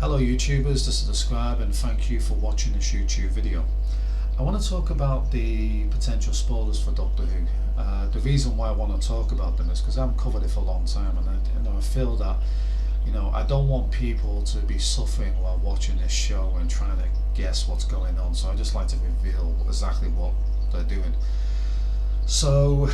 Hello YouTubers, this is the Scribe and thank you for watching this YouTube video. I want to talk about the potential spoilers for Doctor Who. The reason why I want to talk about them is because I haven't covered it for a long time, and I feel that I don't want people to be suffering while watching this show and trying to guess what's going on, so I just like to reveal exactly what they're doing. So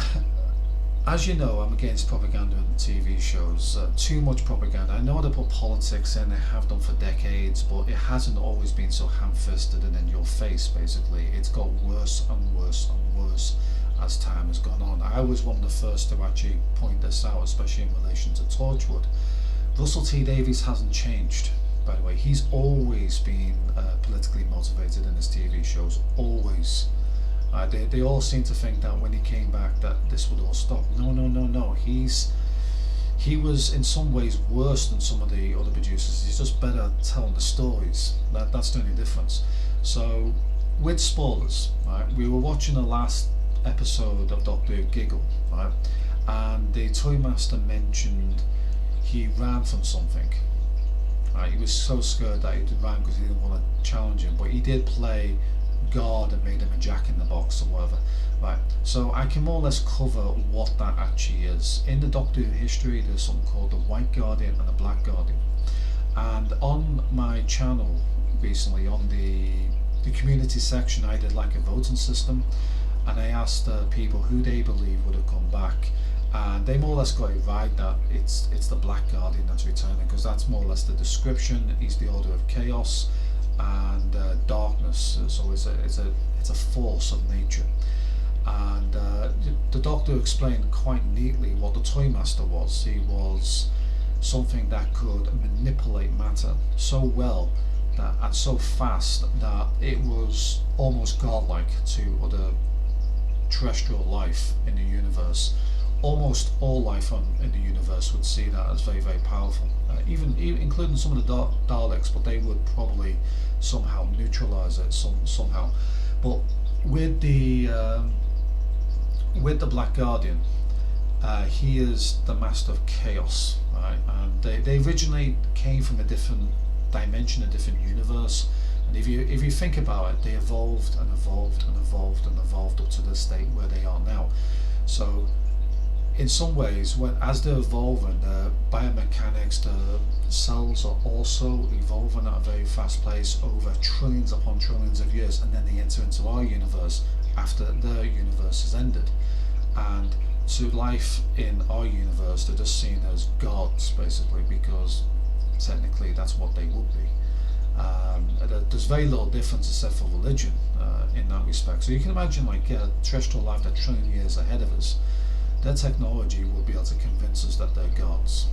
as you know, I'm against propaganda in TV shows. Too much propaganda. I know they put politics in, they have done for decades, but it hasn't always been so ham-fisted and in your face, basically. It's got worse and worse and worse as time has gone on. I was one of the first to actually point this out, especially in relation to Torchwood. Russell T Davies hasn't changed, by the way. He's always been politically motivated in his TV shows, always. They all seem to think that when he came back that this would all stop. No. He was in some ways worse than some of the other producers. He's just better at telling the stories. That's the only difference. So with spoilers, right, we were watching the last episode of Doctor Who, Giggle, right, and the Toymaster mentioned he ran from something. Right, he was so scared that he ran because he didn't want to challenge him, but he did play guard and made him a jack in the box or whatever. Right, so I can more or less cover what that actually is. In the Doctor Who history, there's something called the White Guardian and the Black Guardian, and on my channel recently, on the community section, I did like a voting system, and I asked people who they believe would have come back, and they more or less got it right that it's the Black Guardian that's returning, because that's more or less the description. He's the Order of Chaos and darkness, so it's a force of nature. And the Doctor explained quite neatly what the Toymaster was. He was something that could manipulate matter so well that, and so fast, that it was almost godlike to other terrestrial life in the universe. Almost all life in the universe would see that as very, very powerful, even including some of the Daleks, but they would probably somehow neutralize it somehow. But with the Black Guardian, he is the master of chaos, right? And they originally came from a different dimension, a different universe. And if you think about it, they evolved and evolved and evolved and evolved up to the state where they are now. So in some ways, as they're evolving, the biomechanics, the cells are also evolving at a very fast pace over trillions upon trillions of years, and then they enter into our universe after their universe has ended. And to life in our universe, they're just seen as gods, basically, because technically that's what they would be. There's very little difference except for religion in that respect. So you can imagine, like, terrestrial life that's a trillion years ahead of us. Their technology will be able to convince us that they're gods.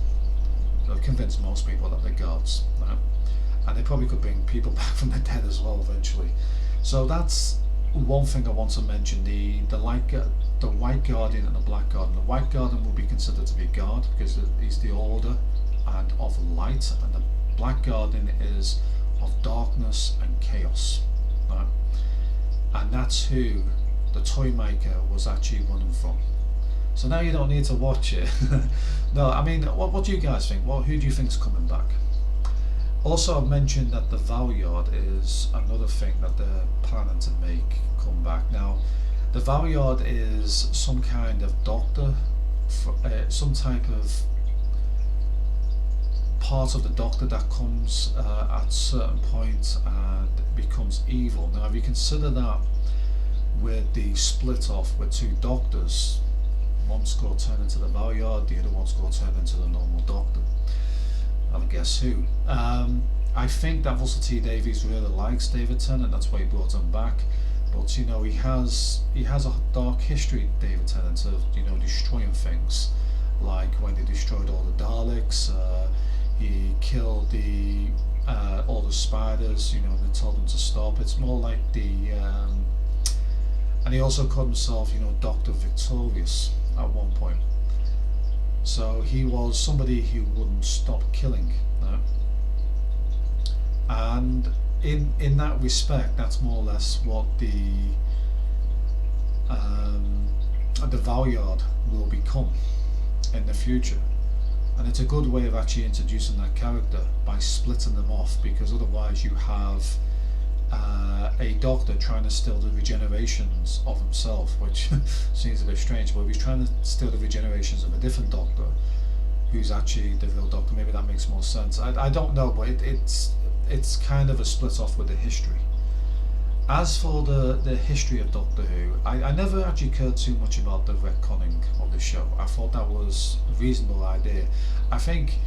They'll convince most people that they're gods, right? And they probably could bring people back from the dead as well eventually. So that's one thing I want to mention: the White Guardian and the Black Guardian. The White Guardian will be considered to be God because he's the order and of light, and the Black Guardian is of darkness and chaos, right? And that's who the Toymaker was actually running from. So now you don't need to watch it. No, I mean, what do you guys think? Who do you think's coming back? Also, I've mentioned that the Valeyard is another thing that they're planning to make come back. Now, the Valeyard is some kind of doctor, some type of part of the Doctor that comes at a certain point and becomes evil. Now, if you consider that with the split off with two Doctors, one's going to turn into the Valeyard, the other one's going to turn into the normal Doctor. And guess who? I think that Russell T Davies really likes David Tennant, that's why he brought him back. But he has a dark history, David Tennant, of destroying things. Like when they destroyed all the Daleks, he killed all the spiders. They told him to stop. It's more like and he also called himself, Dr. Victorious at one point. So he was somebody who wouldn't stop killing. No? And in that respect, that's more or less what the Valeyard will become in the future. And it's a good way of actually introducing that character by splitting them off, because otherwise you have a doctor trying to steal the regenerations of himself, which seems a bit strange, but if he's trying to steal the regenerations of a different doctor who's actually the real doctor, maybe that makes more sense. I don't know, but it's kind of a split off with the history. As for the history of Doctor Who, I never actually cared too much about the retconning of the show. I thought that was a reasonable idea. I think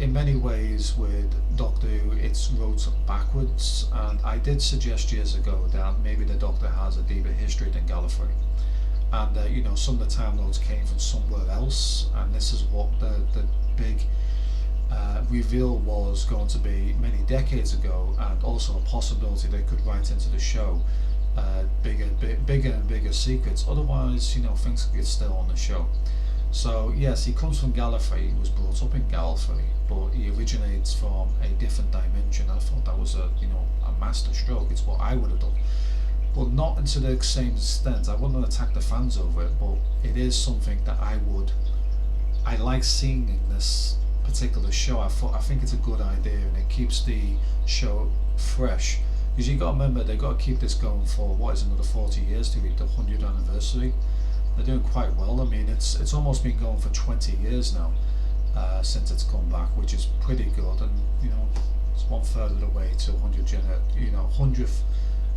in many ways with Doctor Who it's wrote backwards, and I did suggest years ago that maybe the Doctor has a deeper history than Gallifrey, and some of the Time Lords came from somewhere else, and this is what the big reveal was going to be many decades ago, and also a possibility they could write into the show bigger and bigger secrets. Otherwise, things could get stale on the show. So yes, he comes from Gallifrey. He was brought up in Gallifrey, but he originates from a different dimension. I thought that was a master stroke. It's what I would have done, but not to the same extent. I wouldn't attack the fans over it, but it is something that I like seeing in this particular show. I think it's a good idea, and it keeps the show fresh, because you got to remember they got to keep this going for what is another 40 years to reach the 100th anniversary. They're doing quite well. I mean, it's almost been going for 20 years now since it's come back, which is pretty good, and it's 1/3 of the way to 100th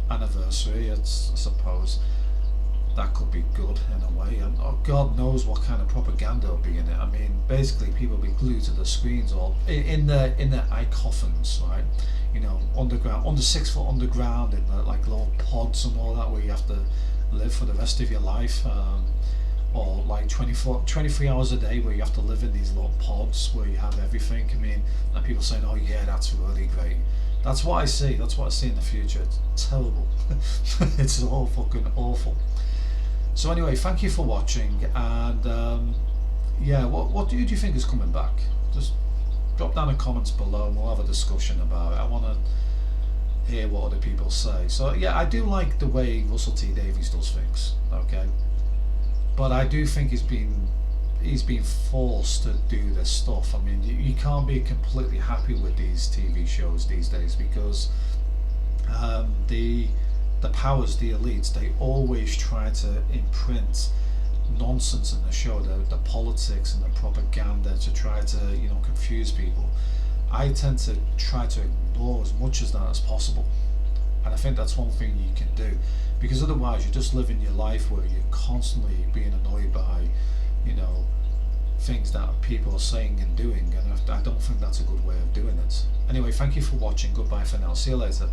anniversary. I suppose that could be good in a way, and God knows what kind of propaganda will be in it. I mean, basically people will be glued to the screens or in their eye coffins, right? Underground, under 6 foot underground, in the little pods and all that, where you have to live for the rest of your life, or 23 hours a day where you have to live in these little pods where you have everything. I mean, and people saying, oh yeah, that's really great. That's what I see. That's what I see in the future. It's terrible. It's all fucking awful. So anyway, thank you for watching, and yeah, what do you think is coming back? Just drop down in the comments below and we'll have a discussion about it. I want to hear what other people say. So yeah, I do like the way Russell T Davies does things, okay, but I do think he's been forced to do this stuff. I mean, you can't be completely happy with these TV shows these days, because the powers, the elites, they always try to imprint nonsense in the show, the politics and the propaganda, to try to confuse people. I tend to try to ignore as much as that as possible, and I think that's one thing you can do, because otherwise you're just living your life where you're constantly being annoyed by things that people are saying and doing, and I don't think that's a good way of doing it. Anyway, thank you for watching. Goodbye for now. See you later.